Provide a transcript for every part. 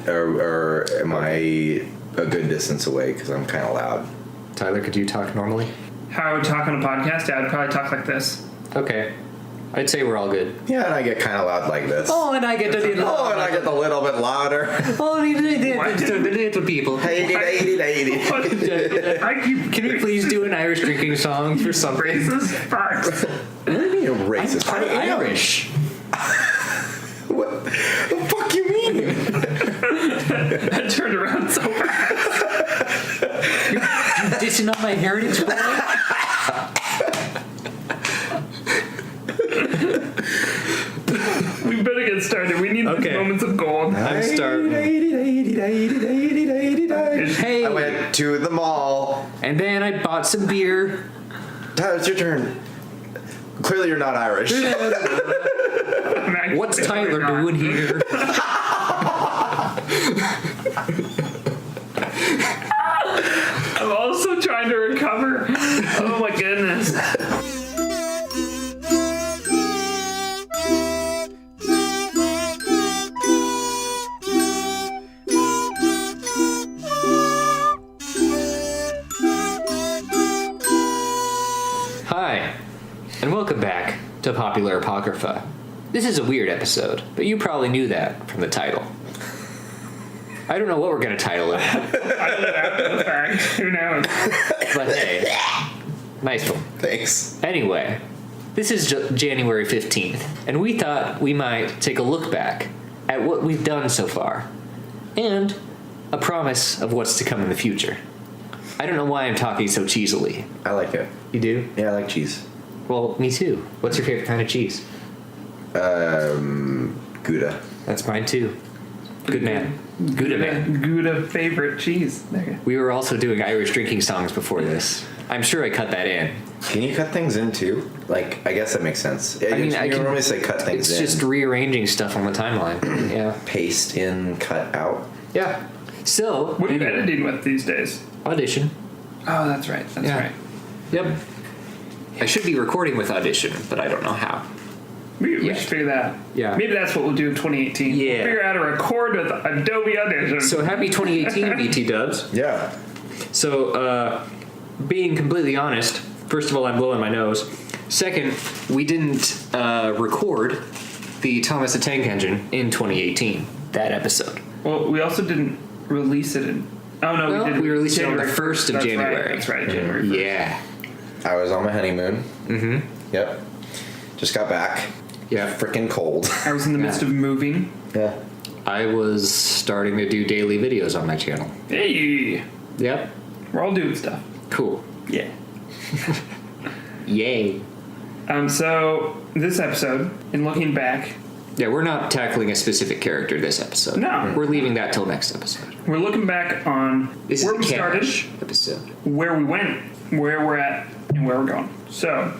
or am I a good distance away because I'm kind of loud? Tyler, could you talk normally? How I would talk on a podcast? Yeah, I'd probably talk like this. Okay. I'd say we're all good. Yeah, and I get kind of loud like this. Oh, and I get a little... Oh, and I get a little bit louder. Oh, the little people. Hey, Can we please do an Irish drinking song for something? Racist facts. What do you mean racist? I'm Irish. What the fuck you mean? I turned around so fast. You dissing on my heritage, boy? We better get started. We need these moments of gold. I'm starving. Hey. I went to the mall. And then I bought some beer. Tyler, it's your turn. Clearly you're not Irish. What's Tyler doing here? I'm also trying to recover. Oh my goodness. Hi, and welcome back to Popular Apocrypha. This is a weird episode, but you probably knew that from the title. I don't know what we're going to title it, After the fact, who knows? but hey, nice one. Thanks. Anyway, this is January 15th, and we thought we might take a look back at what we've done so far, and a promise of what's to come in the future. I don't know why I'm talking so cheesily. I like it. You do? Yeah, I like cheese. Well, me too. What's your favorite kind of cheese? Gouda. That's mine too. Good man. Gouda man. Gouda favorite cheese. There you go. We were also doing Irish drinking songs before this. I'm sure I cut that in. Can you cut things in too? Like, I guess that makes sense. I mean, I can normally say cut things It's in. just rearranging stuff on the timeline. Yeah. Paste in, cut out. Yeah. So, What are you editing with these days? Audition. Oh, that's right. That's Yeah. right. Yep. I should be recording with Audition, but I don't know how. We Yeah. should figure that out. Yeah. Maybe that's what we'll do in 2018. Yeah. We'll figure out how to record with Adobe Audition. So happy 2018, BT Dubs. Yeah. So, being completely honest, first of all, I'm blowing my nose. Second, we didn't record the Thomas the Tank Engine in 2018, that episode. Well, we also didn't release it in... Oh, no, Well, we did. we released it on the January 1st of That's January. Right. That's right, January 1st. Yeah. I was on my honeymoon. Mm-hmm. Yep. Just got back. Yeah. Freaking cold. I was in the midst of moving. Yeah. I was starting to do daily videos on my channel. Hey! Yep. We're all doing stuff. Cool. Yeah. Yay. So, this episode, in looking back, Yeah, we're not tackling a specific character this episode. No. We're leaving that till next episode. we're looking back on This where is we a started, cash episode. where we went, where we're at, and where we're going. So,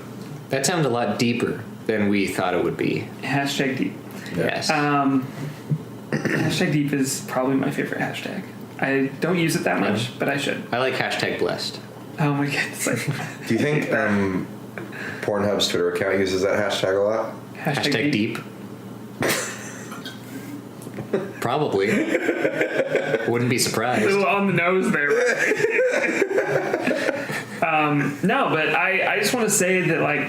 That sounds a lot deeper than we thought it would be. hashtag deep. Yes. Hashtag deep is probably my favorite hashtag. I don't use it that much, but I should. I like hashtag blessed. Oh my god. It's like, Do you think Pornhub's Twitter account uses that hashtag a lot? Hashtag deep. Probably. Wouldn't be A surprised. little on the nose there. No, but I just want to say that like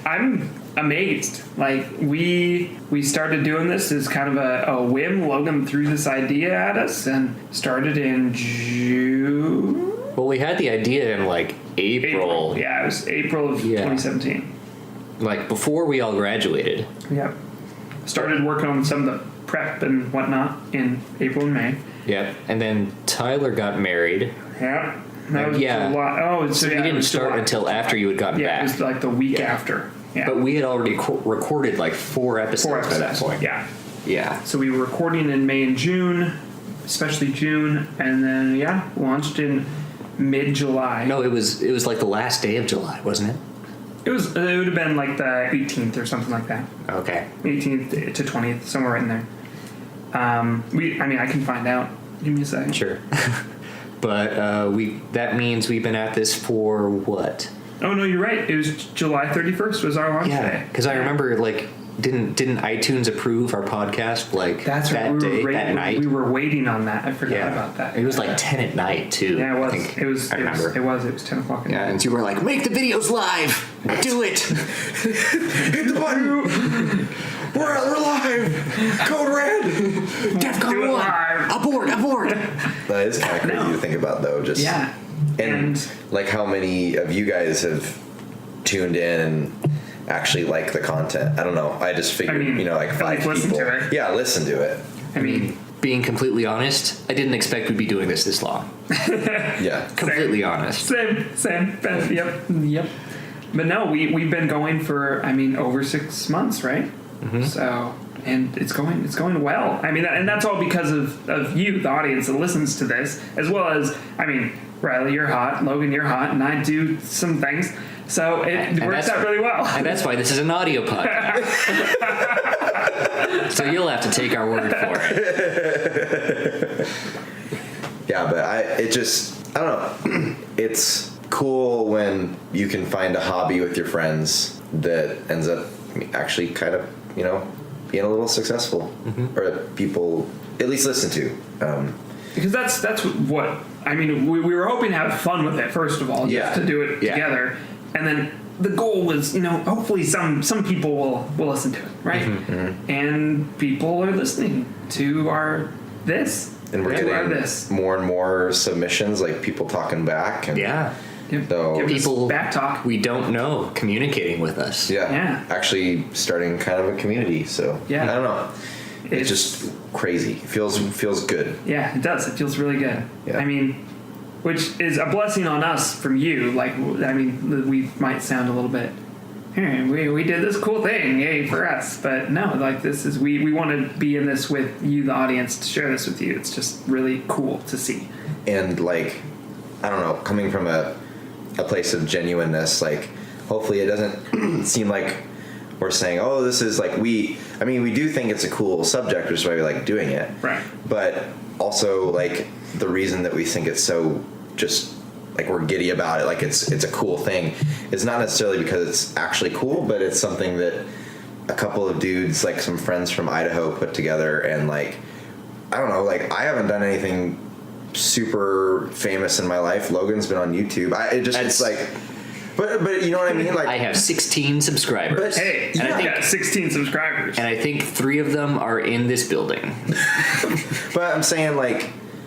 I'm amazed. Like we started doing this as kind of a whim. Logan threw this idea at us and started in June. Well, we had the idea in like April. Yeah, it was April of Yeah. 2017. Like before we all graduated. Yep. Started working on some of the prep and whatnot in April and May. Yep. And then Tyler got married. Yeah. That was Yeah. July. Oh, So yeah, we it didn't was start July. until after you had gotten Yeah, back. it was like the week Yeah. after. Yeah. But we had already recorded like 4 episodes, 4 by that episodes. point. Yeah. Yeah. So we were recording in May and June, especially June, and then launched in mid-July. No, it was like the last day of July, wasn't it? It would have been like the 18th or something like that. Okay. 18th to 20th, somewhere in there. I can find out. Give me a second. Sure. But that means we've been at this for what? Oh no, you're right. It was July 31st was our launch day. Because I remember like Didn't iTunes approve our podcast like That's that right. day, that night? We were waiting on that. I forgot about that. It was like 10 at night too. Yeah, it was. I think. It was. I remember. It was 10 o'clock. Yeah, and you were like, "Make the videos live. Do it." Hit the button. We're live. Code red. DEFCON Do it 1. live. Abort. That is kind of crazy to think about, though. Just Yeah. and like how many of you guys have tuned in and actually like the content? I don't know. I just figured, like at 5 least people. listen to it. Yeah, listen to it. I mean, Being completely honest, I didn't expect we'd be doing this long. Yeah. Completely honest. same. Yep. But no, we've been going for over 6 months, right? Mm-hmm. So, and it's going well. I mean, and that's all because of you, the audience that listens to this, as well as Riley, you're hot, Logan, you're hot, and I do some things. So it works out really well. And that's why this is an audio podcast. So you'll have to take our word for it. Yeah, but I don't know. It's cool when you can find a hobby with your friends that ends up actually kind of, being a little successful, or that people at least listen to. Because that's what we were hoping to have fun with it first of all, just to do it together, and then the goal was hopefully some people will listen to it, right? And people are listening to this, and we're getting more and more submissions, like people talking back, and so people back talk we don't know communicating with us. Actually starting kind of a community. So I don't know. It's just crazy. It feels good. Yeah, it does. It feels really good. Yeah. Which is a blessing on us from you. We might sound a little bit, we did this cool thing, yay for us. But no, this is, we want to be in this with you, the audience, to share this with you. It's just really cool to see. And I don't know, coming from a place of genuineness, hopefully it doesn't seem like we're saying, oh, this is we do think it's a cool subject, which is why we like doing it. Right. But also the reason that we think it's so just we're giddy about it, it's a cool thing, is not necessarily because it's actually cool, but it's something that a couple of dudes, some friends from Idaho, put together, and I don't know, I haven't done anything super famous in my life. Logan's been on YouTube. But you know what I mean? I have 16 subscribers. But hey, I got 16 subscribers. And I think 3 of them are in this building. But I'm saying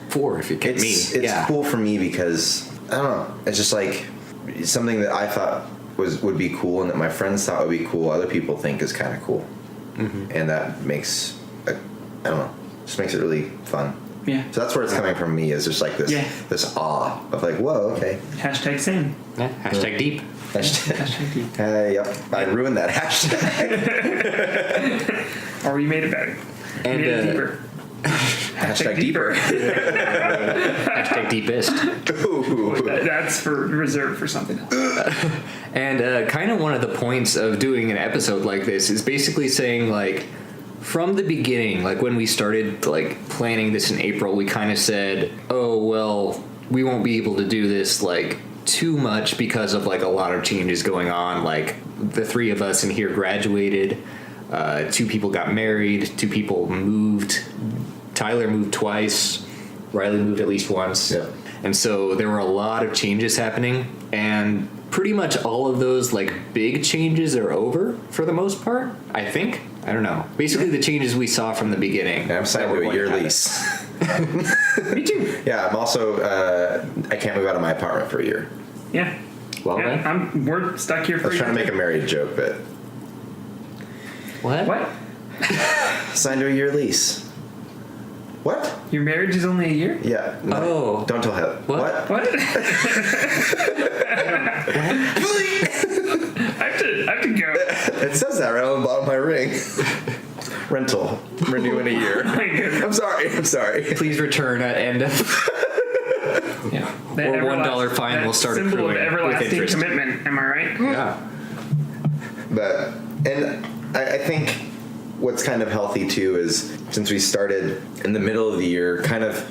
4 if you count me. It's cool for me because, I don't know, it's just something that I thought would be cool and that my friends thought would be cool, other people think is kind of cool. And that makes, I don't know, just makes it really fun. Yeah. So that's where it's coming from me, is just this awe of whoa, okay. Hashtag same. Yeah. Hashtag deep. Hashtag deep. Yep. I ruined that hashtag. Or you made it better. And made it deeper. Hashtag deeper. Hashtag deepest. Ooh. That's reserved for something else. And kind of one of the points of doing an episode like this is basically saying from the beginning, when we started planning this in April, we kind of said, oh, well, we won't be able to do this too much because of a lot of changes going on. The 3 of us in here graduated, 2 people got married, 2 people moved. Tyler moved twice. Riley moved at least once. Yeah. And so there were a lot of changes happening, and pretty much all of those big changes are over for the most part, I think. I don't know. Basically, the changes we saw from the beginning. Yeah, I'm signed to a year lease. Me too. Yeah, I'm also, I can't move out of my apartment for a year. Yeah. Well, then. We're stuck here for I was trying to make a married joke, but What? signed to a year lease. What? Your marriage is only a year? Yeah. No, Oh. Don't tell him. What? What? I have to go. It says that right on the bottom of my ring. Rental. Renew in a year. My goodness. I'm sorry. Please return at end of. Yeah. Or $1 fine will start symbol accruing of with everlasting interest. commitment. Am I right? Yeah. But, and I think what's kind of healthy too is, since we started in the middle of the year, kind of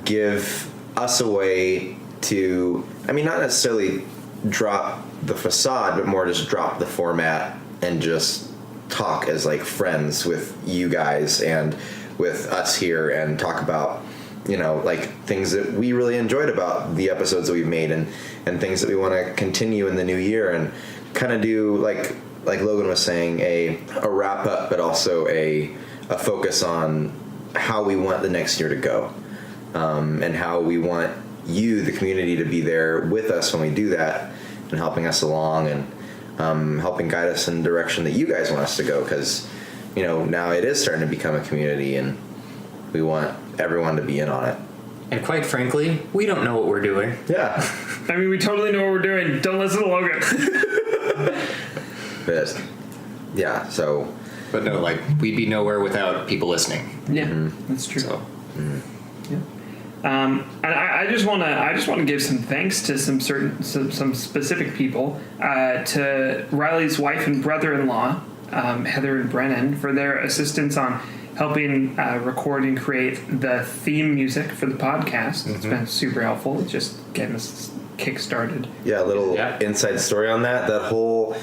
give us a way to, not necessarily drop the facade, but more just drop the format and just talk as like friends with you guys and with us here and talk about, you know, like things that we really enjoyed about the episodes that we've made and things that we want to continue in the new year, and kind of do like Logan was saying, a wrap up, but also a focus on how we want the next year to go, and how we want you, the community, to be there with us when we do that, and helping us along, and helping guide us in the direction that you guys want us to go, because, you know, now it is starting to become a community, and we want everyone to be in on it. And quite frankly, we don't know what we're doing. Yeah. I mean, we totally know what we're doing. Don't listen to Logan. But yeah, so. But no, like, we'd be nowhere without people listening. Yeah, that's true. So, Yeah. And I just want to give some thanks to some specific people, to Riley's wife and brother-in-law, Heather and Brennan, for their assistance on helping record and create the theme music for the podcast. It's been super helpful, just getting us kick-started. Yeah, a little inside story on that. That whole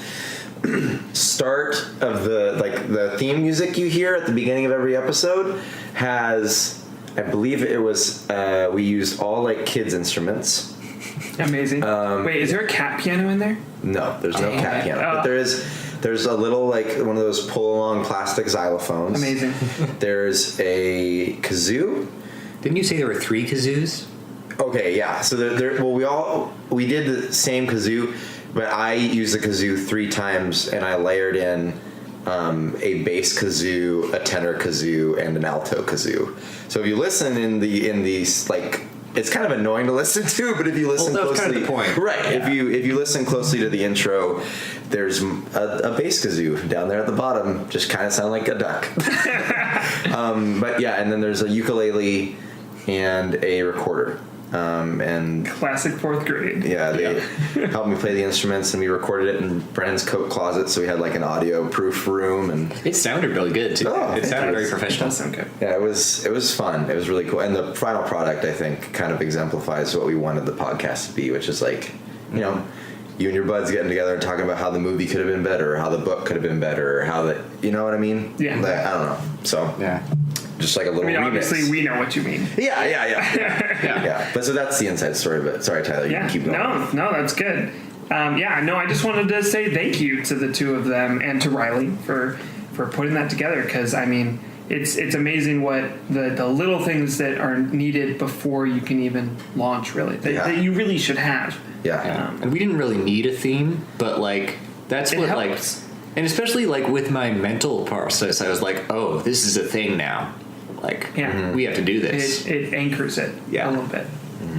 start of the theme music you hear at the beginning of every episode has, I believe it was, we used all like kids instruments. Amazing. Wait, is there a cat piano in there? No, there's no cat piano, but there's a little like one of those pull along plastic xylophones. Amazing. There's a kazoo. didn't you say there were 3 kazoos? Okay, yeah. So we did the same kazoo, but I used the kazoo 3 times, and I layered in a bass kazoo, a tenor kazoo, and an alto kazoo. So if you listen in these, like, it's kind of annoying to listen to, but if you listen that was closely, kind of the point. Right? Yeah. If you listen closely to the intro, there's a bass kazoo down there at the bottom, just kind of sound like a duck. But yeah, and then there's a ukulele and a recorder. And Classic 4th grade. yeah, they helped me play the instruments, and we recorded it in Brennan's coat closet, so we had like an audio-proof room, and It sounded really good, too. Oh, It sounded very That professional. does sound good. yeah, it was fun. It was really cool, and the final product, I think, kind of exemplifies what we wanted the podcast to be, which is like, you know, you and your buds getting together and talking about how the movie could have been better, or how the book could have been better, or how the, you know what I mean? Yeah. Like, I don't know. So Yeah. just like a little I mean, remix. obviously, we know what you mean. Yeah. Yeah. But so that's the inside story. But sorry, Tyler, you Yeah. can keep going. No, that's good. I just wanted to say thank you to the 2 of them and to Riley for putting that together, because I mean, it's amazing what the little things that are needed before you can even launch, really, that you really should have. Yeah. And we didn't really need a theme, but, like, that's It what, helps. like... And especially, like, with my mental process, I was like, oh, this is a thing now. Like, Yeah. we have to do this. It anchors it Yeah. a little bit.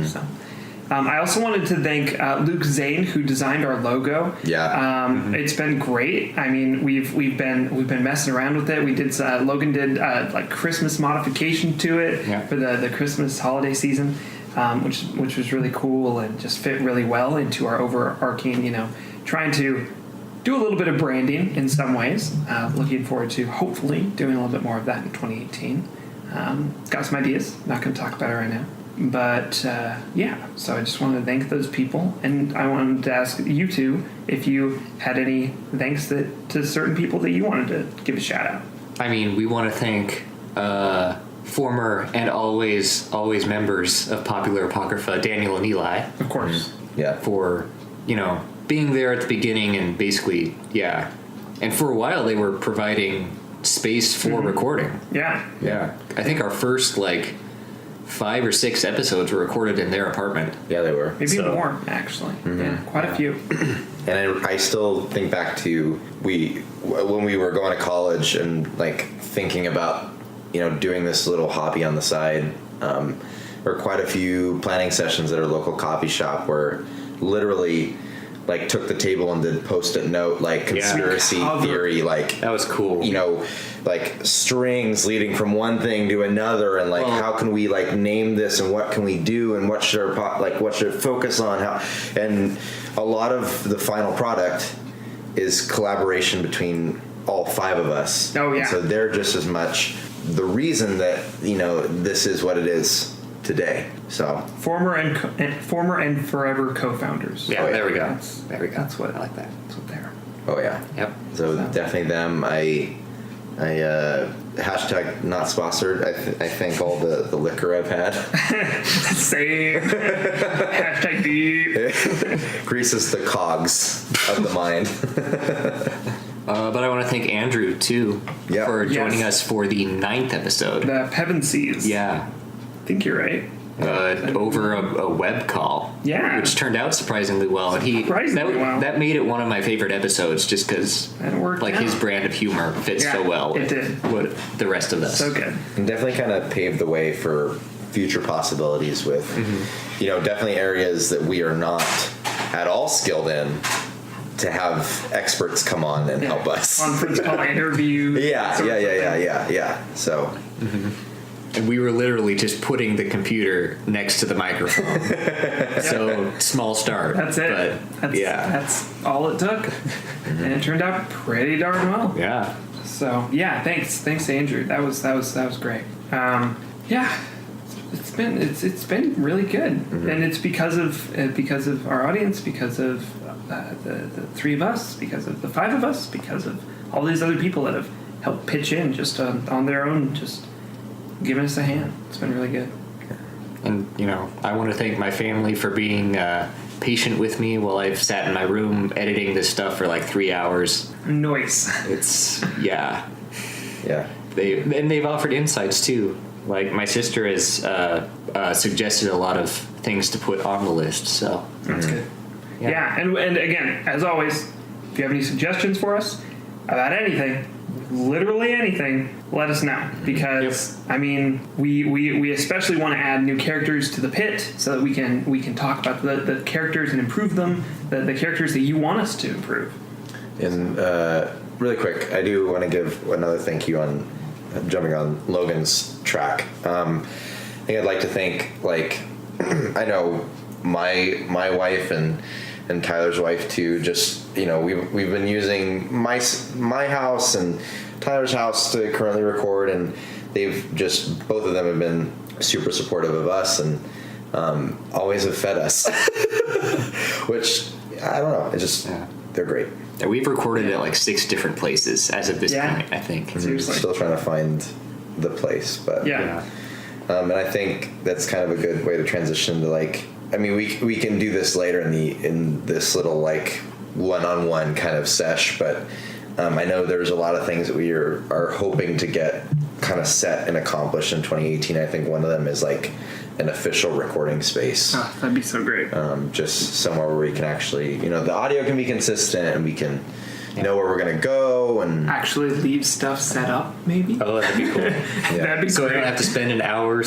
So, I also wanted to thank Luke Zane, who designed our logo. Yeah. It's been great. I mean, we've been messing around with it. We did Logan did like Christmas modification to it for the Christmas holiday season, which was really cool and just fit really well into our overarching, you know, trying to do a little bit of branding in some ways. Looking forward to hopefully doing a little bit more of that in 2018. Got some ideas. Not going to talk about it right now. But so I just wanted to thank those people, and I wanted to ask you 2 if you had any thanks to certain people that you wanted to give a shout out. I mean, we want to thank former and always members of Popular Apocrypha, Daniel and Eli, Of course. Yeah. for, you know, being there at the beginning and basically, and for a while they were providing space for recording. Yeah. Yeah. I think our first, like, 5 or 6 episodes were recorded in their apartment. Yeah, they were. Maybe So- more, actually. Yeah, quite a few. And I still think back to when we were going to college and like thinking about, you know, doing this little hobby on the side. There were quite a few planning sessions at our local coffee shop where literally like took the table and did post-it note like conspiracy theory, like That was cool. you know, like strings leading from one thing to another, and like how can we like name this, and what can we do, and what should what should it focus on, and a lot of the final product is collaboration between all 5 of us. Oh, yeah. And so they're just as much the reason that, you know, this is what it is today. So Former and forever co-founders. Yeah, Oh, yeah. there we go. That's- There we go. That's what I like that. That's what they are. Oh yeah. Yep. So definitely them. I hashtag not sponsored. I thank all the liquor I've had. Same. Hashtag deep. Greases the cogs of the mind. But I want to thank Andrew too Yeah. for joining Yes. us for the 9th episode. The Pevensies. Yeah. I think you're right. Over a web call. Yeah. Which turned out surprisingly well. And Surprisingly well. that made it one of my favorite episodes just because That worked out. his brand of humor fits Yeah, so well it with did. what the rest of us. So good. And definitely kind of paved the way for future possibilities with, definitely areas that we are not at all skilled in, to have experts come on and help us. Conference call interview. Yeah. So And we were literally just putting the computer next to the microphone. So small start. That's it. But That's all it took. And it turned out pretty darn well. Yeah. So yeah, thanks Andrew. That was great. Yeah, it's been really good, and it's because of our audience, because of the three of us, because of the five of us, because of all these other people that have helped pitch in just on their own, just giving us a hand. It's been really good. And, I want to thank my family for being patient with me while I've sat in my room editing this stuff for like 3 hours. Noise. It's, yeah. yeah. They've offered insights too. Like my sister has suggested a lot of things to put on the list, so. That's good. Yeah, and again, as always, if you have any suggestions for us about anything, literally anything, let us know, because I mean we especially want to add new characters to the pit so that we can talk about the characters and improve them, the characters that you want us to improve. And really quick, I do want to give another thank you on jumping on Logan's track. I think I'd like to thank, I know my wife and Tyler's wife too. Just we've been using my house and Tyler's house to currently record, and they've just, both of them have been super supportive of us and always have fed us, which I don't know. It's just they're great. Yeah, we've recorded at like 6 different places as of this point, I think. Seriously. Still trying to find the place, but Yeah. and I think that's kind of a good way to transition to we can do this later in this little one-on-one kind of sesh, but I know there's a lot of things that we are hoping to get kind of set and accomplished in 2018. I think one of them is an official recording space. Oh, that'd be so great. Just somewhere where we can actually, the audio can be consistent and we can know where we're going to go and Actually leave stuff set up, maybe. Oh, that'd be cool. That'd be So I great. don't have to spend an hour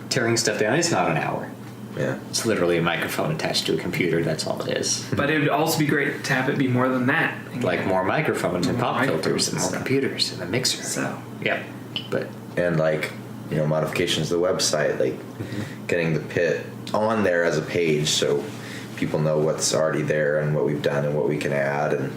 tearing stuff down. It's not an hour. yeah. It's literally a microphone attached to a computer. That's all it is. But it would also be great to have it be more than that. Like more microphones and More pop filters microphones and and more stuff. computers and a mixer. So Yep. But And modifications to the website, getting the pit on there as a page so people know what's already there and what we've done and what we can add, and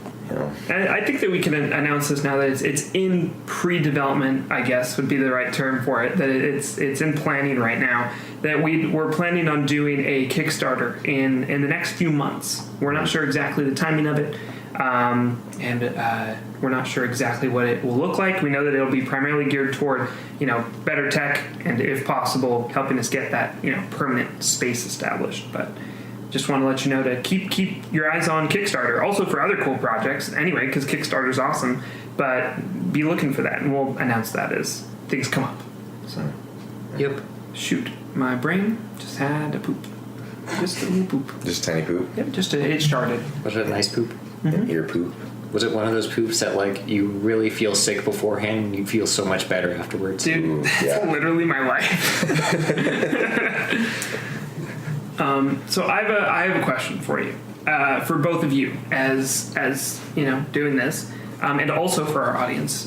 and I think that we can announce this now that it's in pre-development, I guess would be the right term for it, that it's in planning right now, that we're planning on doing a Kickstarter in the next few months. We're not sure exactly the timing of it, and we're not sure exactly what it will look like. We know that it'll be primarily geared toward better tech and, if possible, helping us get that permanent space established. But just want to let you know to keep your eyes on Kickstarter. Also for other cool projects, anyway, because Kickstarter's awesome. But be looking for that, and we'll announce that as things come up. So, yep. shoot, my brain just had a poop. Just a little poop. just tiny poop, Yep, it started. Was it a nice poop? and ear poop. Was it one of those poops that you really feel sick beforehand and you feel so much better afterwards? Dude, Ooh, that's yeah. literally my life. So I have a question for you, for both of you, as doing this, and also for our audience.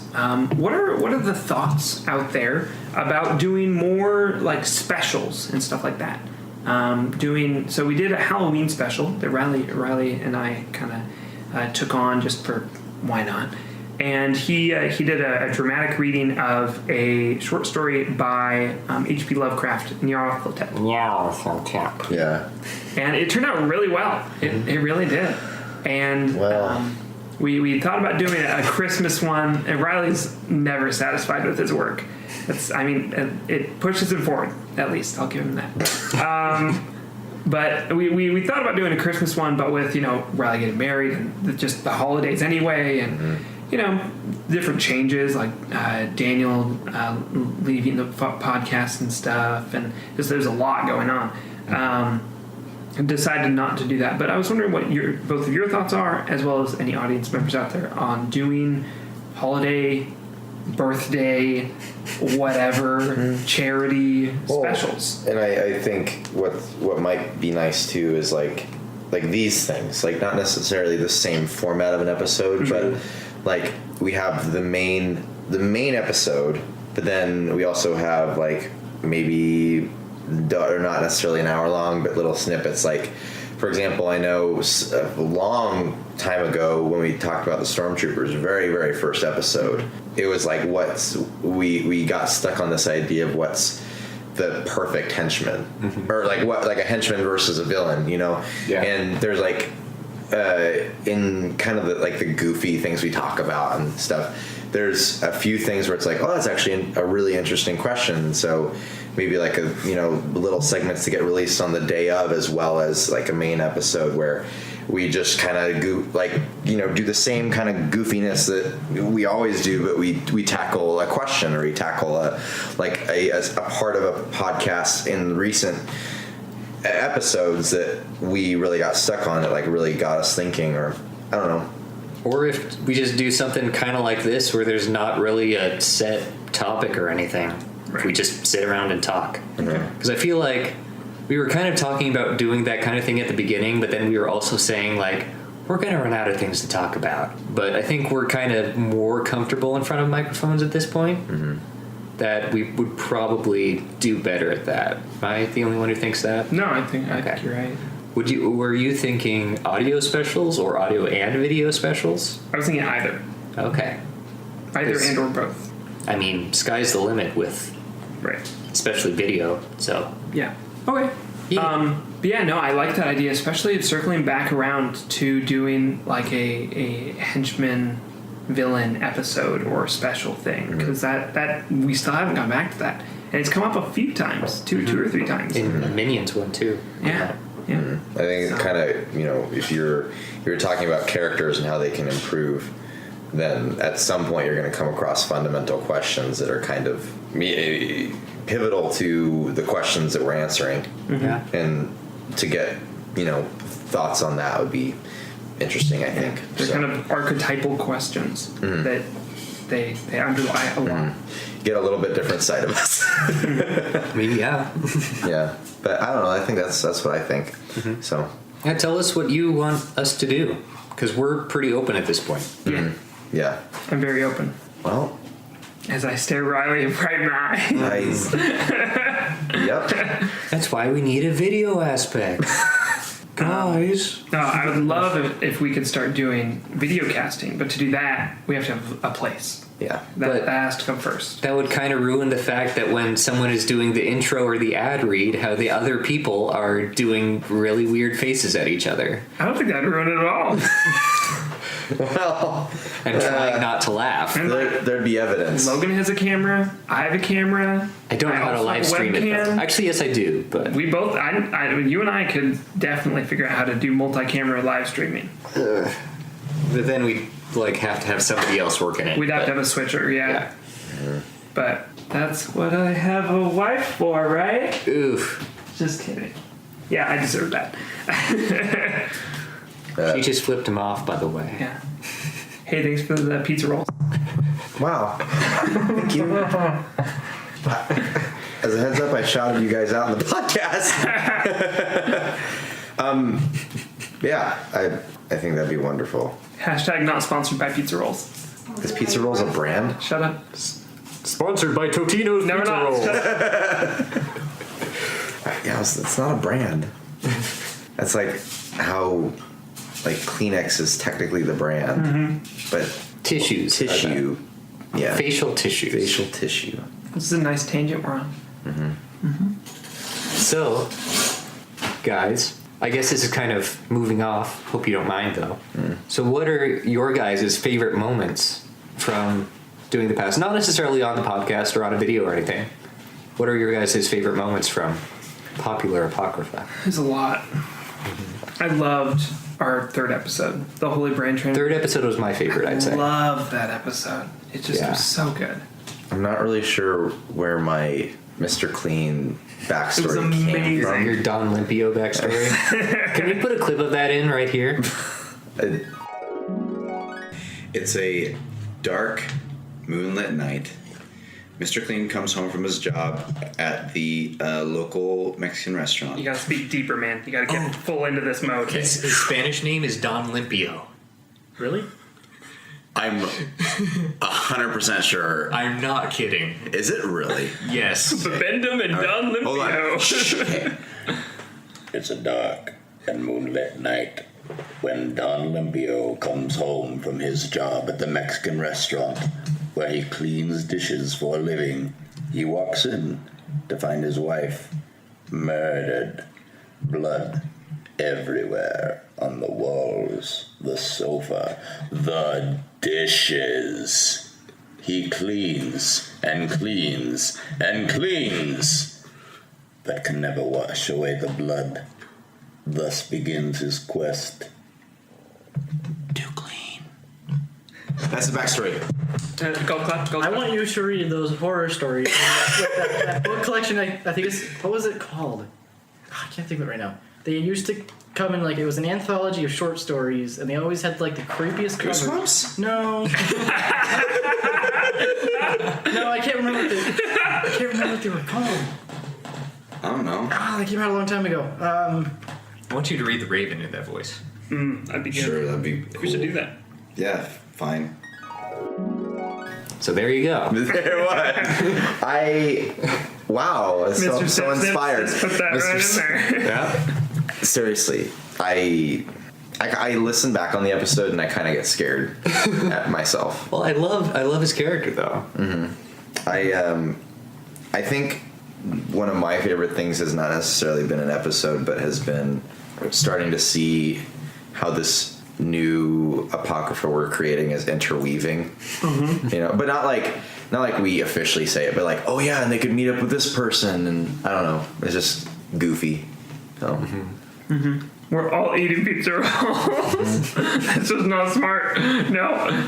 What are the thoughts out there about doing more specials and stuff like that? So we did a Halloween special that Riley and I kind of took on just for why not. And he did a dramatic reading of a short story by H.P. Lovecraft, Nyarlathotep. Yeah. And it turned out really well. It really did. And Well, we thought about doing a Christmas one, and Riley's never satisfied with his work. It pushes him forward. At least I'll give him that. But we thought about doing a Christmas one, but with Riley getting married and just the holidays anyway, and different changes like Daniel leaving the podcast and stuff, and just there's a lot going on. I decided not to do that, but I was wondering what both of your thoughts are, as well as any audience members out there, on doing holiday, birthday, whatever, charity specials. And I think what might be nice too is like these things, like not necessarily the same format of an episode, but like we have the main episode, but then we also have like maybe, or not necessarily an hour long, but little snippets. Like, for example, I know a long time ago when we talked about the Stormtroopers, very, very first episode, it was like we got stuck on this idea of what's the perfect henchman, or like a henchman versus a villain, Yeah. And there's like in kind of the goofy things we talk about and stuff, there's a few things where it's like, oh, that's actually a really interesting question. So maybe like little segments to get released on the day of, as well as like a main episode where we just kind of do the same kind of goofiness that we always do, but we tackle a question, or we tackle a part of a podcast in recent episodes that we really got stuck on, that like really got us thinking, or I don't know. Or if we just do something kind of like this, where there's not really a set topic or anything. Right. If we just sit around and talk. Because I feel like we were kind of talking about doing that kind of thing at the beginning, but then we were also saying, like, we're going to run out of things to talk about. But I think we're kind of more comfortable in front of microphones at this point, that we would probably do better at that. Am I the only one who thinks that? No, I think you're right. Were you thinking audio specials or audio and video specials? I was thinking either. Okay. Either and or both. I mean, sky's the limit with, especially video. So yeah. Okay. Yeah. I like that idea, especially circling back around to doing like a henchman villain episode or special thing, because that we still haven't gone back to that, and it's come up a few times, two or three times in the Minions one too. Yeah. Yeah. I think it's kind of, if you're talking about characters and how they can improve, then at some point you're going to come across fundamental questions that are kind of pivotal to the questions that we're answering. And to get, thoughts on that would be interesting, I think. They're kind of archetypal questions that they underlie a lot. Get a little bit different side of us. Yeah. But I don't know. I think that's what I think. So yeah, tell us what you want us to do, because we're pretty open at this point. Yeah. I'm very open. Well, as I stare Riley right in the eye. Yep. That's why we need a video aspect. Guys. No, I would love if we could start doing video casting, but to do that, we have to have a place. Yeah. That has to come first. That would kind of ruin the fact that when someone is doing the intro or the ad read, how the other people are doing really weird faces at each other. I don't think that'd ruin it at all. Well, and trying not to laugh. There'd be evidence. Logan has a camera. I have a camera. I don't know how to live stream it, though. Actually, yes, I do. But we both, you and I could definitely figure out how to do multi-camera live streaming. But then we'd have to have somebody else working it. We'd have to have a switcher, yeah. But that's what I have a wife for, right? Oof. Just kidding. Yeah, I deserve that. She just flipped him off, by the way. Yeah. Hey, thanks for the pizza rolls. Wow. Thank you. As a heads up, I shouted you guys out in the podcast. Yeah, I think that'd be wonderful. Hashtag not sponsored by pizza rolls. Is pizza rolls a brand? Shut up. Sponsored by Totino's Pizza Rolls. Shut up. Yeah, it's not a brand. That's like how, Kleenex is technically the brand, but tissue. Yeah. Facial tissue. This is a nice tangent we're on. So, guys, I guess this is kind of moving off. Hope you don't mind, though. So what are your guys' favorite moments from doing the past? Not necessarily on the podcast or on a video or anything. What are your guys' favorite moments from popular Apocrypha? There's a lot. I loved our third episode, the Holy Brain Training. Third episode was my favorite, I'd say. Love that episode. It just was so good. I'm not really sure where my Mr. Clean backstory It was came amazing. from. Your Don Limpio backstory. Can we put a clip of that in right here? It's a dark, moonlit night. Mr. Clean comes home from his job at the local Mexican restaurant. You gotta speak deeper, man. You gotta get full into this mode. His Spanish name is Don Limpio. Really? I'm 100% sure. I'm not kidding. Is it really? Yes. Bendham and Don Hold on. Limpio. It's a dark and moonlit night when Don Limpio comes home from his job at the Mexican restaurant where he cleans dishes for a living. He walks in to find his wife murdered. Blood everywhere on the walls, the sofa, the dishes. He cleans and cleans and cleans, but can never wash away the blood. Thus begins his quest to clean. That's the backstory. Gold clap, gold I clap. want you to read those horror stories. that book collection, I think it's, what was it called? I can't think of it right now. They used to come in, like, it was an anthology of short stories, and they always had, like, the creepiest covers. Goosebumps? No. No, I can't remember what they were called. I don't know. They came out a long time ago. I want you to read The Raven in that voice. That'd be good. Sure, that'd be cool. We should do that. Yeah, fine. So there you go. There what? Wow, so inspired. Let's put that right in there. Yeah. Seriously, I listen back on the episode and I kind of get scared at myself. Well, I love his character though. I think one of my favorite things has not necessarily been an episode, but has been starting to see how this new Apocrypha we're creating is interweaving. You know, but not like we officially say it, but like, oh yeah, and they could meet up with this person, and I don't know, it's just goofy. So. We're all eating pizza rolls. This was not smart. No.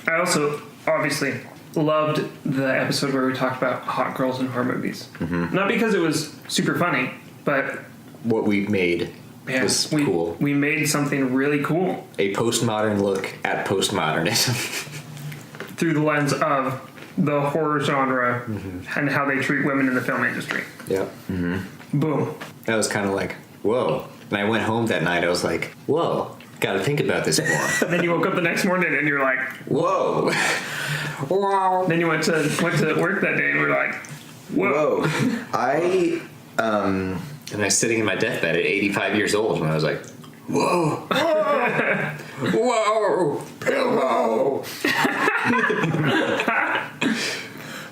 I also obviously loved the episode where we talked about hot girls in horror movies. Not because it was super funny, but What we made was cool. We made something really cool A postmodern look at postmodernism. through the lens of the horror genre and how they treat women in the film industry. Yep. Boom. That was kind of like, whoa. And I went home that night. I was like, whoa. Got to think about this more. And then you woke up the next morning and you're like, Whoa. Wow. then you went to work that day and we're like, whoa. I And I was sitting in my deathbed at 85 years old, and I was like, whoa. Whoa. Pillow.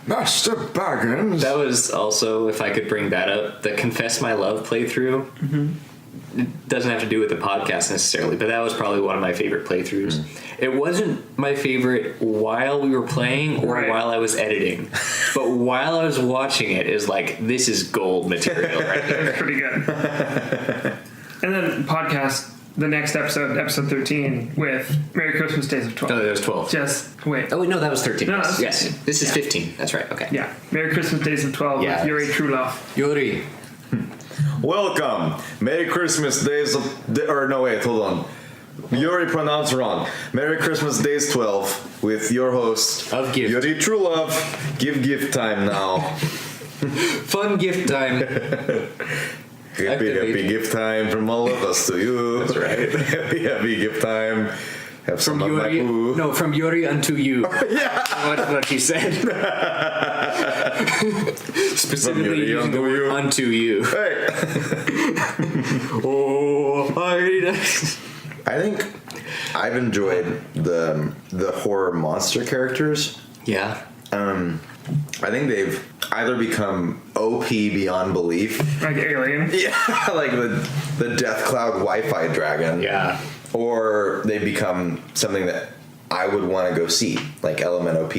Master Baggins. That was also, if I could bring that up, the Confess My Love playthrough. It doesn't have to do with the podcast necessarily, but that was probably one of my favorite playthroughs. It wasn't my favorite while we were playing or Right. while I was editing, but while I was watching it, is like, this is gold material right It there. was pretty good. And then podcast, the next episode, episode 13, with Merry Christmas Days of 12. No, that was 12. Just wait. Oh, wait, no, that was 13. No, yes, that's yes. 15. This is Yeah. 15. That's right. Okay. Yeah. Merry Christmas Days of 12 Yeah. with Yuri Trulov. Yuri. Welcome. Merry Christmas Days or no, wait, hold on. You already pronounced wrong. Merry Christmas Days 12 with your host Of Gift. Yuri Trulov. Give gift time now. Fun gift time. Happy gift time from all of us to you. That's right. happy gift time. Have some From of my Yuri. poo. No, from Yuri unto you. Yeah. What you said. Specifically Yuri using the unto word you. unto you. Hey. Oh, I think I've enjoyed the horror monster characters. yeah. I think they've either become OP beyond belief, Like Alien. yeah, like the Death Cloud Wi-Fi dragon, Yeah. or they become something that I would want to go see, like Element OP,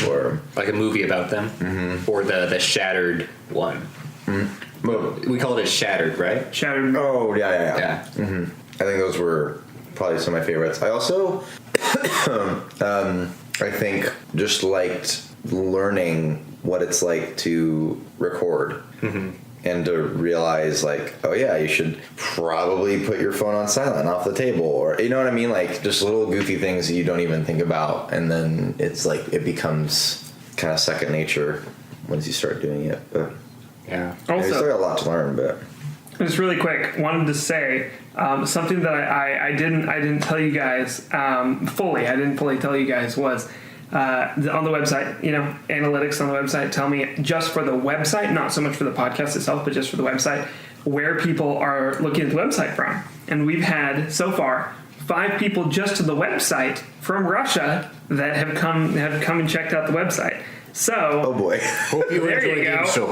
or Like a movie about them, or the Shattered one. Well, We called it Shattered, right? Shattered. oh yeah. Yeah. I think those were probably some of my favorites. I also, I think, just liked learning what it's like to record. And to realize, like, oh yeah, you should probably put your phone on silent off the table, or you know what I mean, like just little goofy things that you don't even think about, and then it's like it becomes kind of second nature once you start doing it. But Yeah. I still Also, got a lot to learn. But just really quick, wanted to say something that I didn't tell you guys fully. I didn't fully tell you guys was on the website. You know, analytics on the website tell me just for the website, not so much for the podcast itself, but just for the website, where people are looking at the website from. And we've had so far 5 people just to the website from Russia that have come and checked out the website. So, oh boy, Hope you There enjoy you the go. show.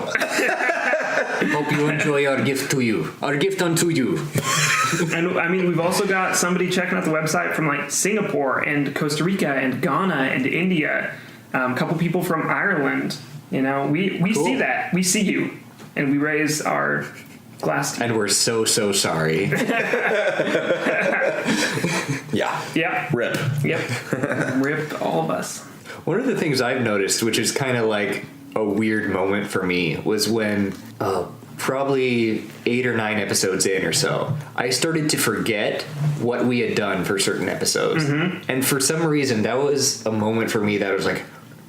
Hope you enjoy our gift to you. Our gift unto you. and I mean, we've also got somebody checking out the website from like Singapore and Costa Rica and Ghana and India. A couple people from Ireland. You know, we Cool. see that. We see you, and we raise our glass. And we're so sorry. yeah, Yeah. rip. Yep. Rip all of us. One of the things I've noticed, which is kind of like a weird moment for me, was when probably 8 or 9 episodes in or so, I started to forget what we had done for certain episodes. And for some reason, that was a moment for me that was like,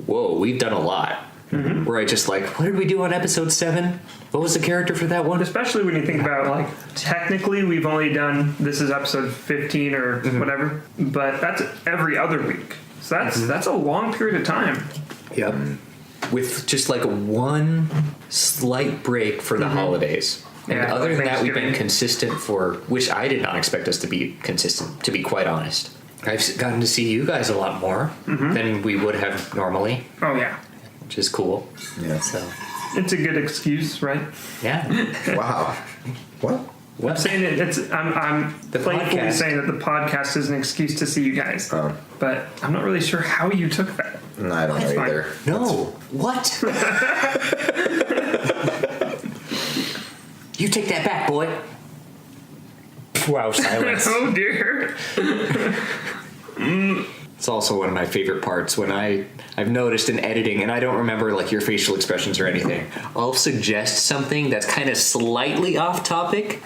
whoa, we've done a lot. Where I just like, what did we do on episode 7? What was the character for that one? Especially when you think about, like, technically we've only done, this is episode 15 or whatever, but that's every other week. So that's a long period of time. Yep. With just like one slight break for the holidays. And Yeah, other like than that, we've been Thanksgiving. consistent for, which I did not expect us to be consistent, to be quite honest. I've gotten to see you guys a lot more than we would have normally, Oh, yeah. which is cool. Yeah. So, It's a good excuse, right? yeah. Wow. What? I'm saying I'm The playfully podcast. saying that the podcast is an excuse to see you guys. Oh. But I'm not really sure how you took that. No, I don't know fine. either. No. What? You take that back, boy. Wow, silence. Oh dear. It's also one of my favorite parts when I've noticed in editing, and I don't remember like your facial expressions or anything. I'll suggest something that's kind of slightly off topic,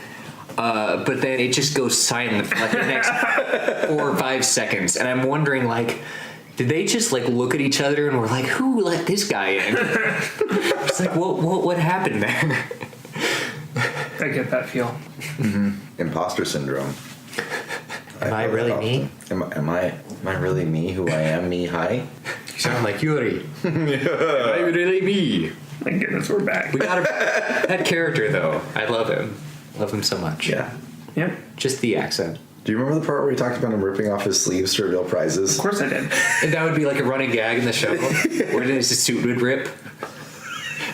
but then it just goes silent for like the next 4 or 5 seconds, and I'm wondering like, did they just like look at each other and were like, who let this guy in? It's like, what happened there? I get that feel. Imposter syndrome. Am I feel that really often. me? Am I really me? Who I am? Me? Hi. You sound like Yuri. Am I really me? Thank goodness we're back. We got that character though. I love him. Love him so much. Yeah. Yep. Just the accent. Do you remember the part where we talked about him ripping off his sleeves to reveal prizes? Of course I did. And that would be like a running gag in the show, where his suit would rip,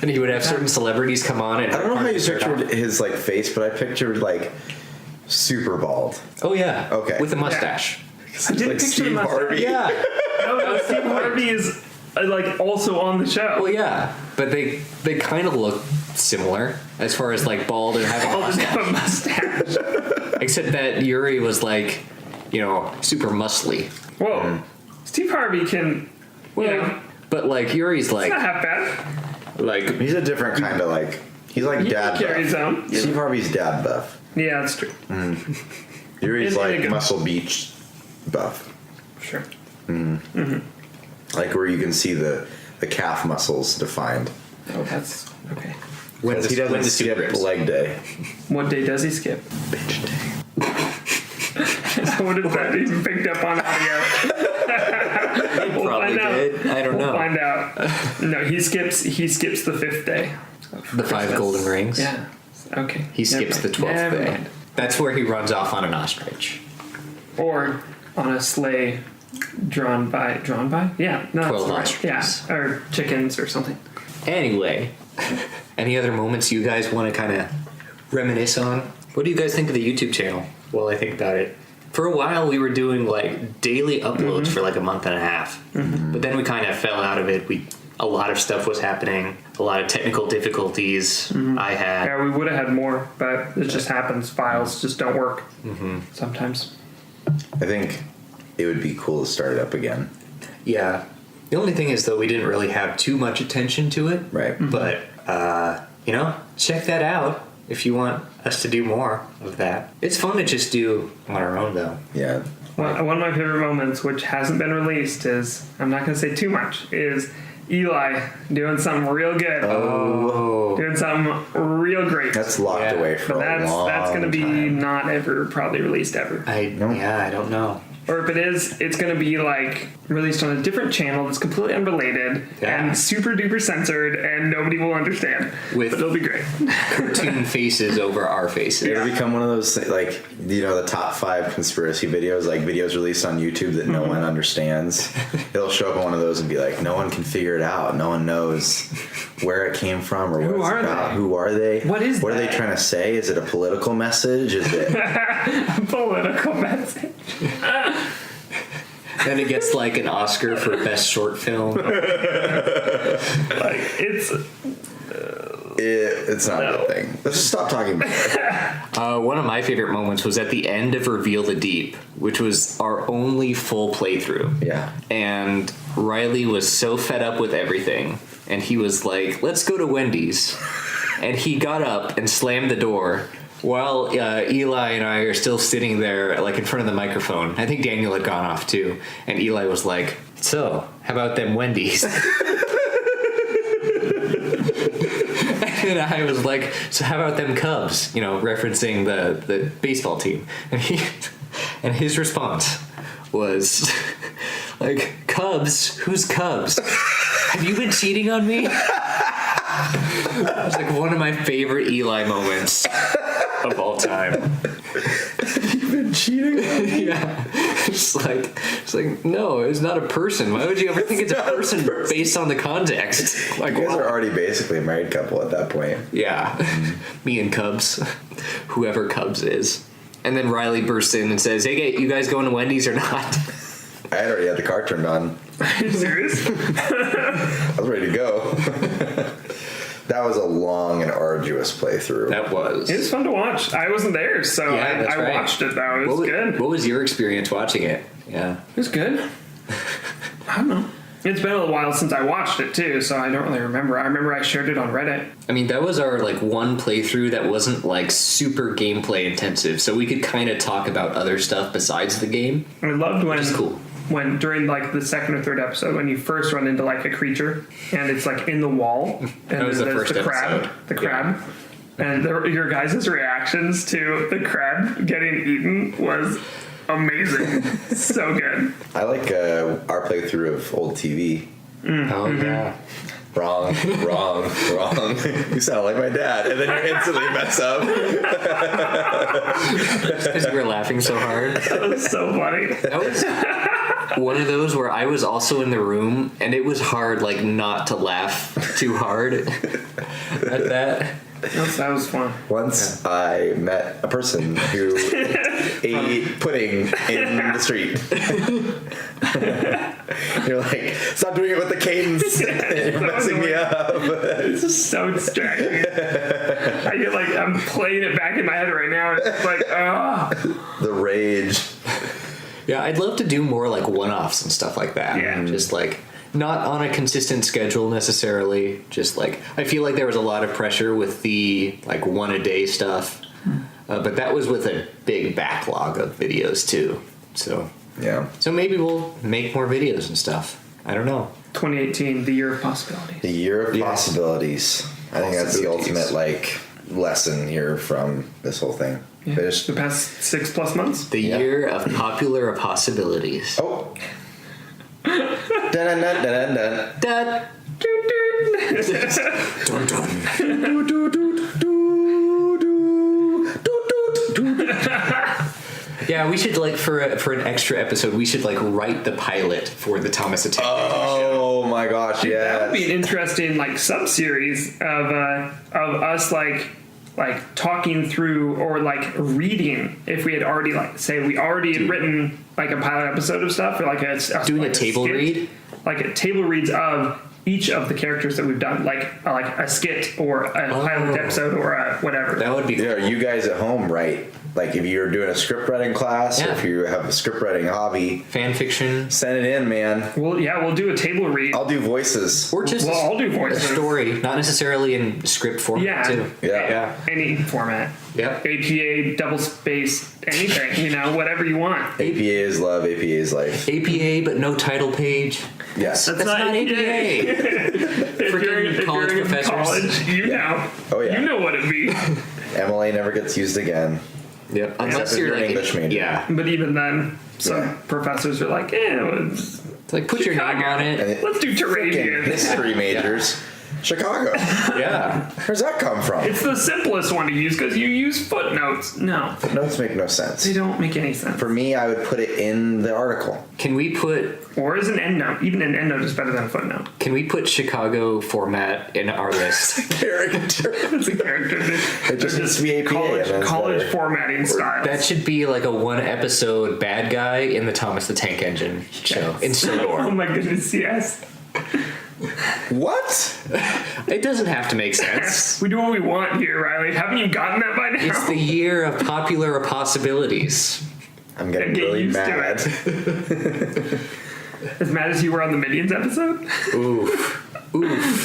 and he would have certain celebrities come on. And I don't know how you start pictured his like face, but I pictured like super bald. Oh yeah. Okay. With a mustache. I did Like picture Steve the mustache. Harvey. Yeah. No, Steve Harvey is like also on the show. Well, yeah. But they kind of look similar as far as like bald and having a I'll just mustache. have a mustache. Except that Yuri was like, super muscly. Whoa. Steve Harvey can. Well, but like Yuri's It's like not half bad. like He's a different kind of like. He's like He dad can carry his buff. own. Steve Harvey's dad buff. Yeah, that's true. Yuri's In a like good- Muscle Beach buff. Sure. Like where you can see the calf muscles defined. Oh, that's okay. when Because he doesn't when the suit skip rips. leg day. What day does he skip? Bitch day. What if that even picked up on audio? We'll Probably find out. did. I don't We'll know. find out. No, he skips the 5th day. The 5 golden rings. Yeah. Okay. He skips the 12th Never day. mind. That's where he runs off on an ostrich. Or on a sleigh drawn by? Yeah, no, 12 that's right. ostriches. Yeah, or chickens or something. Anyway, any other moments you guys want to kind of reminisce on? What do you guys think of the YouTube channel? Well, I think about it. For a while, we were doing like daily uploads for like a month and a half, but then we kind of fell out of it. A lot of stuff was happening, a lot of technical difficulties I had. Yeah, we would have had more, but it just happens. Files just don't work sometimes. I think it would be cool to start it up again. Yeah. The only thing is, though, we didn't really have too much attention to it. Right. But, check that out if you want us to do more of that. It's fun to just do on our own, though. Yeah. One of my favorite moments, which hasn't been released, is, I'm not going to say too much, is Eli doing something real good. Oh. Doing something real great. That's locked away for But a long that's going to be time. not ever probably released ever. I don't know. Or if it is, it's going to be like released on a different channel that's completely unrelated and super duper censored, and nobody will understand. With but it'll be great. cartoon faces over our faces. It'll become one of those, like, the top 5 conspiracy videos, like videos released on YouTube that no one understands. It'll show up on one of those and be like, no one can figure it out. No one knows where it came from or what it's about. Who are they? What is What are they that? trying to say? Is it a political message? Is it... Political message. Then it gets like an Oscar for best short film. Like, it's It's not a good thing. Let's just stop talking about it. One of my favorite moments was at the end of Reveal the Deep, which was our only full playthrough. Yeah. And Riley was so fed up with everything, and he was like, let's go to Wendy's. And he got up and slammed the door while Eli and I are still sitting there, like, in front of the microphone. I think Daniel had gone off, too. And Eli was like, so, how about them Wendy's? And I was like, so how about them Cubs? Referencing the baseball team. And his response was like, Cubs? Who's Cubs? Have you been cheating on me? It was like one of my favorite Eli moments of all time. You've been cheating? Yeah. It's like, no, it's not a person. Why would you ever think it's a person based on the context? Like, You guys are already basically a married couple at that point. yeah. Me and Cubs. Whoever Cubs is. And then Riley bursts in and says, hey, you guys going to Wendy's or not? I had already had the car turned on. Are you serious? I was ready to go. That was a long and arduous playthrough. That was. It was fun to watch. I wasn't there, so Yeah, that's I right. watched it though. It was good. What was your experience watching it? Yeah. It was good. I don't know. It's been a little while since I watched it too, so I don't really remember. I remember I shared it on Reddit. I mean, that was our one playthrough that wasn't super gameplay intensive, so we could kind of talk about other stuff besides the game. I loved when Which is cool. When during the second or third episode, when you first run into a creature and it's in the wall, and That was the there's first the crab, episode. and your guys' reactions to the crab getting eaten was amazing. So good. I like our playthrough of old TV. Oh, yeah. Wrong. You sound like my dad, and then you instantly mess up. Because we were laughing so hard. That was so funny. That was one of those where I was also in the room, and it was hard, not to laugh too hard at that. That was fun. Once I met a person who ate pudding in the street. You're like, stop doing it with the cadence. You're messing me up. It's just so distracting. I get I'm playing it back in my head right now, and it's The rage. Yeah, I'd love to do more one-offs and stuff like that. Yeah. Just not on a consistent schedule necessarily. Just I feel like there was a lot of pressure with the one a day stuff, but that was with a big backlog of videos too. So Yeah. So maybe we'll make more videos and stuff. I don't know. 2018, the year of possibilities. The year of possibilities. I think that's the ultimate lesson here from this whole thing. Yeah. The past 6+ months. The year of popular possibilities. Oh. Dun, dun, dun, dun, dun. Dun. Dun, dun. Do, do, do, do, do, do, do, do. Yeah, we should like for an extra episode, we should like write the pilot for the Thomas the Tank Engine show. Oh my gosh, yeah. That would be an interesting like sub-series of us like talking through or like reading if we had already like say we already had written like a pilot episode of stuff or like Doing like a table skit, read? like a table reads of each of the characters that we've done, like a skit or a pilot episode or a whatever. That would be Yeah, you guys at home, right? Like if you're doing a script writing class, or Yeah. if you have a script writing hobby, fan fiction. send it in, man. We'll do a table read. I'll do voices. Or just Well, I'll do a voices. story, not necessarily in script format Yeah. too. Yeah. Any format. Yep. APA, double space, anything, whatever you want. APA is love, APA is life. APA, but no title page. Yes. That's not APA. If you're Freaking college in professors. college, you know. Oh, yeah. You know what it means. MLA never gets used again. Yep. Unless Except if you're you're like an English major. Yeah. But even then, some Yeah. professors are like, It's like put your name on And it. let's do freaking Turabian. history majors. Chicago. Yeah. Where's that come from? It's the simplest one to use because you use footnotes. No, Notes make no sense. they don't make any sense. For me, I would put it in the article. Can we put Or as an endnote. Even an endnote is better than a footnote. Chicago format in our list? Caricature. It's a character. It just needs to be APA. and then it's College better. formatting style. That should be like a one episode bad guy in the Thomas the Tank Engine show in Oh Sodor. my goodness, yes. What? It doesn't have to make sense. We do what we want here, Riley. Haven't you gotten that by now? It's the year of popular possibilities. I'm getting Get really used to mad. As mad as you were on the Minions episode? Oof.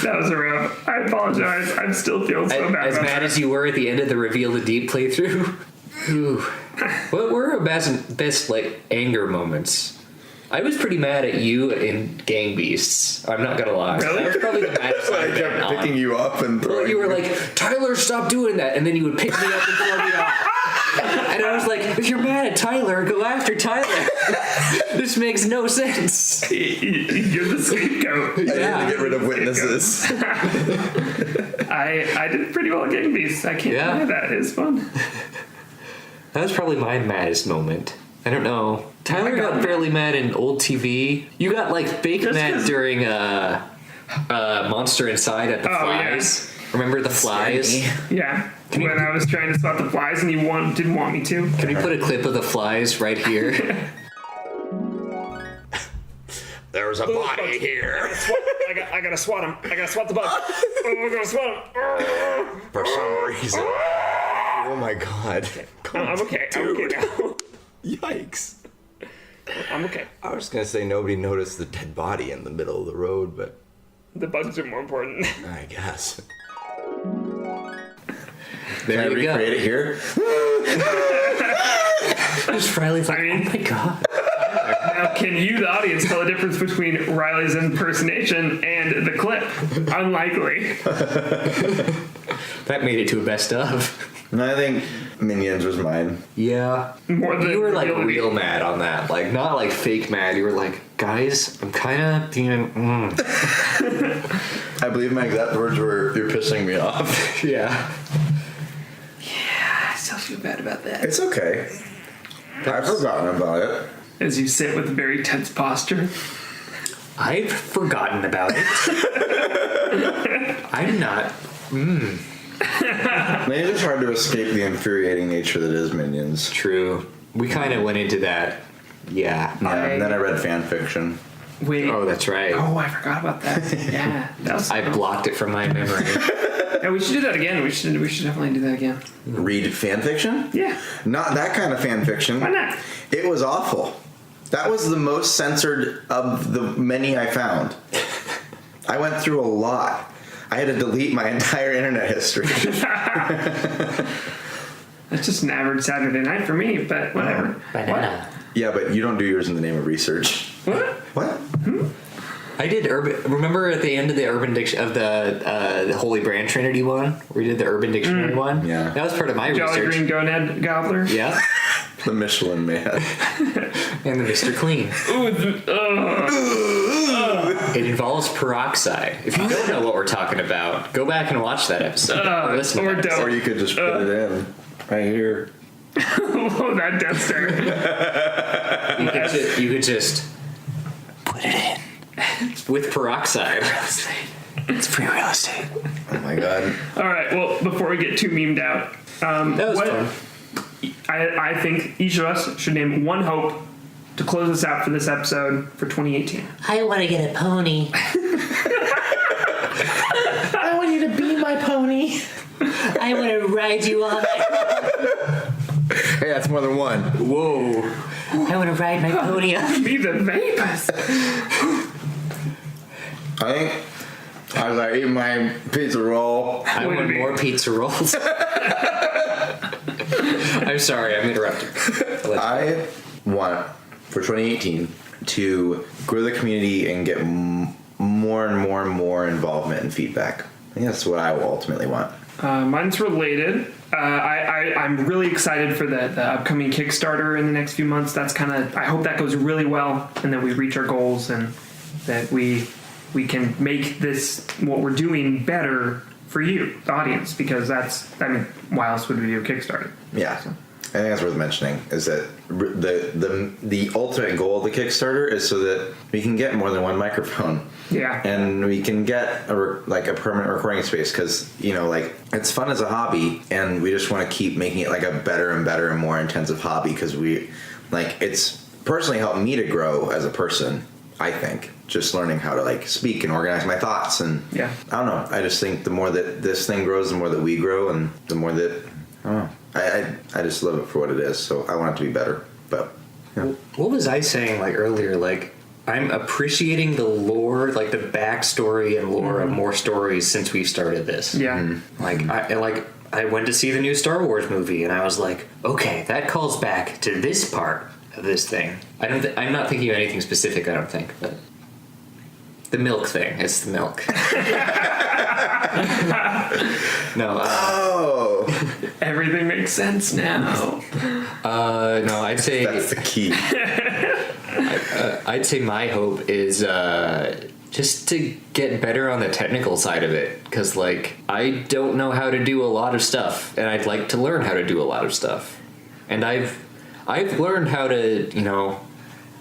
That was a rough. I apologize. I'm still feeling so bad As about mad that. as you were at the end of the Reveal the Deep playthrough. Ooh. What were our best like anger moments? I was pretty mad at you in Gang Beasts. I'm not gonna lie. Really? That was probably the maddest I I've been kept on. picking you up and Well, throwing you were like, Tyler, stop doing that, and then you would pick me up and throw me off. And I was like, if you're mad at Tyler, go after Tyler. This makes no sense. You're the scapegoat. I Yeah. had to get rid of witnesses. I did pretty well at Gang Beasts. I can't Yeah. deny that. It's fun. That was probably my maddest moment. I don't know. Tyler got got fairly mad in old TV. You got like fake Just mad 'cause- during Monster Inside at the Oh, Flies. Remember the Flies? Yeah. When I was trying to spot the flies and you didn't want me to. Can we put a clip of the Flies right here? There's a body here. I gotta swat him. I gotta swat the bug. Oh, I gotta swat him. For some reason. Oh my god. I'm okay. I'm okay now. Yikes. I'm okay. I was gonna say nobody noticed the dead body in the middle of the road, but The bugs are more important. I guess. There Can I you go. recreate it here? Just Riley's like, I mean- oh my god. Now, can you, the audience, tell the difference between Riley's impersonation and the clip? Unlikely. That made it to a best of. No, I think Minions was mine. Yeah. More than You were like really. real mad on that. Like, not like fake mad. You were like, guys, I'm kind of being. I believe my exact words were, "You're pissing me off." Yeah. I still feel bad about that. It's okay. I've forgotten about it. As you sit with a very tense posture. I've forgotten about it. I'm not. Maybe it's hard to escape the infuriating nature that is Minions. True. We kind of went into that. Yeah. Yeah, and then I read fan fiction. Wait. Oh, that's right. Oh, I forgot about that. Yeah. That was, I blocked it from my memory. yeah, we should do that again. We should definitely do that again. Read fan fiction? Yeah. Not that kind of fan fiction. Why not? It was awful. That was the most censored of the many I found. I went through a lot. I had to delete my entire internet history. That's just an average Saturday night for me, but whatever. Banana. Yeah, but you don't do yours in the name of research. What? What? I did urban. Remember at the end of the Urban Diction of the Holy Brand Trinity one, we did the Urban Dictionary one. Yeah. That was part of my Jolly research. Green Gonad Gobbler? Yeah. The Michelin Man. And the Mr. Clean. It involves peroxide. If you don't know what we're talking about, go back and watch that episode. Or listen to or that don't. Or you could just put it in right here. Oh, that Death Star. You could just put it in with peroxide. It's free real estate. Oh my god. All right. Well, before we get too memed out, That was fun. I think each of us should name one hope to close us out for this episode for 2018. I want to get a pony. I want you to be my pony. I want to ride you all night. Hey, that's more than one. Whoa. I want to ride my pony up. Be the vapors. I think as I eat my pizza roll, I Way to want be. more pizza rolls. I'm sorry, I'm interrupting. I want for 2018 to grow the community and get more and more and more involvement and feedback. I think that's what I will ultimately want. Mine's related. I'm really excited for the upcoming Kickstarter in the next few months. That's I hope that goes really well and that we reach our goals and that we can make this, what we're doing, better for you, the audience, because why else would we do a Kickstarter? Yeah, I think that's worth mentioning. Is that the ultimate goal of the Kickstarter is so that we can get more than one microphone. Yeah. And we can get a permanent recording space because it's fun as a hobby, and we just want to keep making it like a better and better and more intensive hobby because it's personally helped me to grow as a person. I think just learning how to speak and organize my thoughts, and Yeah. I don't know. I just think the more that this thing grows, the more that we grow, and the more that I don't know. I just love it for what it is. So I want it to be better. But yeah. What was I saying earlier? I'm appreciating the lore, the backstory and lore of more stories since we started this. Yeah. I went to see the new Star Wars movie, and I was like, okay, that calls back to this part of this thing. I'm not thinking of anything specific, I don't think, but the milk thing. It's the milk. No. Oh, Everything makes sense now. No, I'd say that's the key. I'd say my hope is just to get better on the technical side of it, because I don't know how to do a lot of stuff, and I'd like to learn how to do a lot of stuff. And I've learned how to,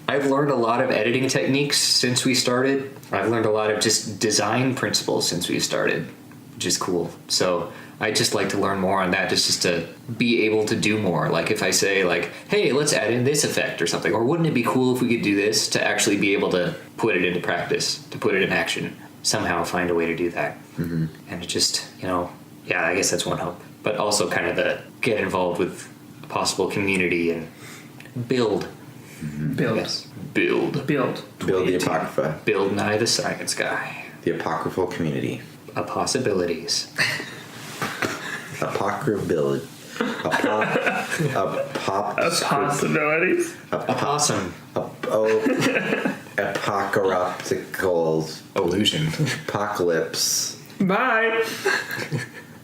I've learned a lot of editing techniques since we started. I've learned a lot of just design principles since we started, which is cool. So I'd just like to learn more on that, just to be able to do more. If I say, hey, let's add in this effect or something, or wouldn't it be cool if we could do this, to actually be able to put it into practice, to put it in action, somehow find a way to do that. Mm-hmm. And it just, I guess that's one hope. But also kind of the get involved with a possible community and build. Build. Yes. Build The Apocrypha. Build Nye the Science Guy. The apocryphal community. A possibilities. Apocryphability. Possibilities. A possum. Apocalypticals. Illusion. Apocalypse. Bye.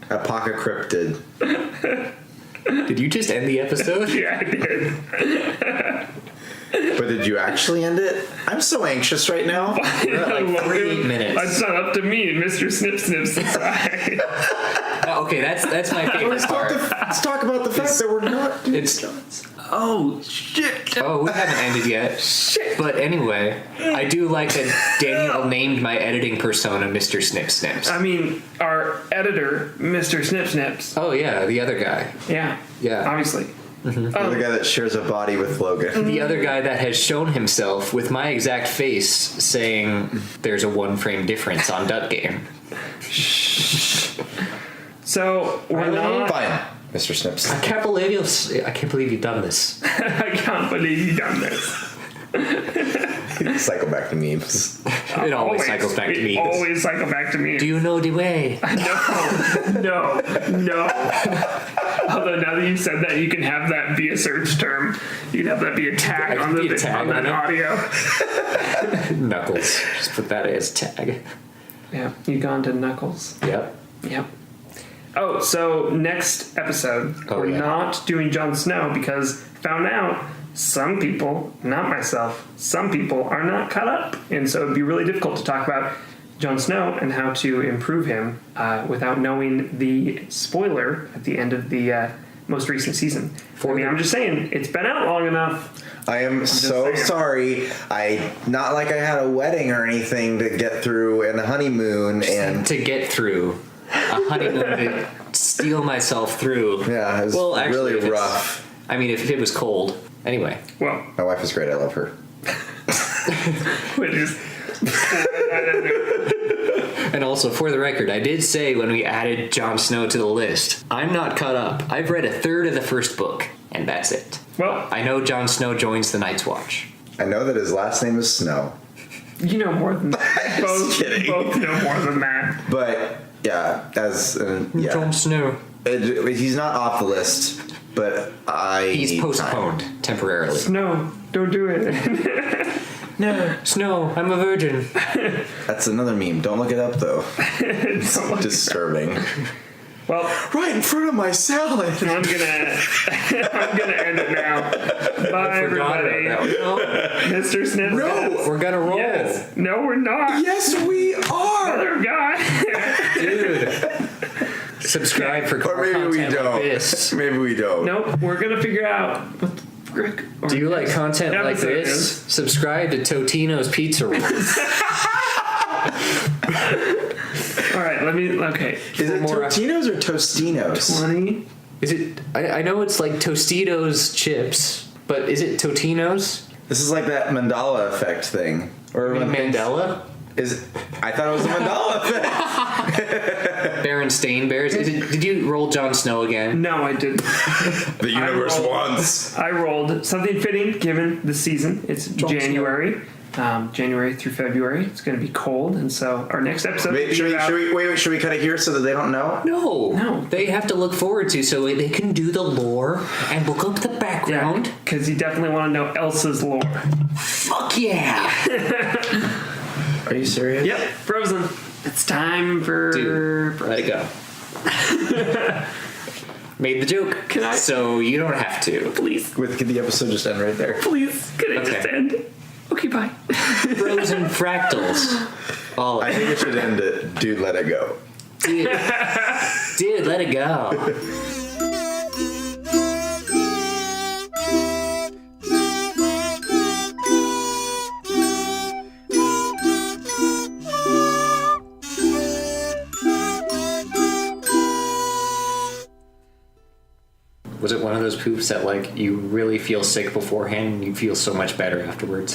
Apocryptid. Did you just end the episode? Yeah, I did. But did you actually end it? I'm so anxious right now. We're at 3 minutes. That's not up to me, Mr. Snip Snips decide. Okay, that's my favorite part. Let's talk about the fact that we're not doing It's Oh, shit. oh, we haven't ended yet. Shit. But anyway, I do like that Daniel named my editing persona Mr. Snip Snips. I mean, our editor, Mr. Snip Snips. Oh yeah, the other guy. Yeah. Yeah. Obviously. The other guy that shares a body with Logan. The other guy that has shown himself with my exact face saying there's a 1 frame difference on Duck Game. So we're not. Fine, Mr. Snips. I can't believe you've done this. I can't believe you done this. Cycle back to memes. It always cycles back to me. Always cycle back to me. Do you know the way? No. Although now that you said that, you can have that be a search term. You can have that be a tag on be a tag that on it. audio. Knuckles. Just put that as tag. Yeah, you've gone to Knuckles. Yep. Yep. Oh, so next episode, we're not doing Jon Snow because found out some people, not myself, some people are not caught up. And so it'd be really difficult to talk about Jon Snow and how to improve him without knowing the spoiler at the end of the most recent season. I'm just saying, it's been out long enough. I am so saying. sorry. Not like I had a wedding or anything to get through and a honeymoon and To get through a honeymoon to steal myself through. yeah, it was actually, if really it's- rough. I mean, if it was cold. Anyway. Well, My wife is great. I love her. we just And also, for the record, I did say when we added Jon Snow to the list, I'm not caught up. I've read a third of the first book, and that's it. well, I know Jon Snow joins the Night's Watch. I know that his last name is Snow, you know more than that. Just kidding. Both know more than that. but yeah, Jon Snow. he's not off the list. But He's need postponed time. temporarily. No, don't do it. No, Snow, I'm a virgin. That's another meme. Don't look it up though. It's Don't look it disturbing. Well, Right in front of my salad. I'm gonna end it now. Bye, Forgot about everybody. that one. Oh, Mr. Sniff. No. we're gonna roll. Yes. No, we're not. Yes, we are. Other guy. Dude. Subscribe for Or more maybe we content like don't. this. Maybe we don't. Nope. We're gonna figure out what the frick. Do you like content like episode this? is. Subscribe to Totino's Pizza Rolls. All right. Okay. Is it More- Totinos or Tostinos? 20. Is it? I know it's like Tostitos chips, but is it Totino's? This is like that Mandela effect thing. Or I mean, when things- Mandela? I thought it was the Mandela effect. Berenstain Bears? Did you roll Jon Snow again? No, I didn't. The universe rolled- wants. I rolled something fitting given the season. It's January. January through February. It's going to be cold, and so our next episode. Wait, should we cut it here so that they don't know? No. They have to look forward to so they can do the lore and look up the background. Because you definitely want to know Elsa's lore. Fuck yeah! Are you serious? Yep, Frozen. It's time for. Dude, let it go. Made the joke. Can I- So you don't have to. Please, Could the episode just end right there? please, can it just Okay. end? Okay, bye. Frozen fractals. All I think it should end it. Dude, let it go. Dude, let it go. Was it one of those poops that like you really feel sick beforehand and you feel so much better afterwards?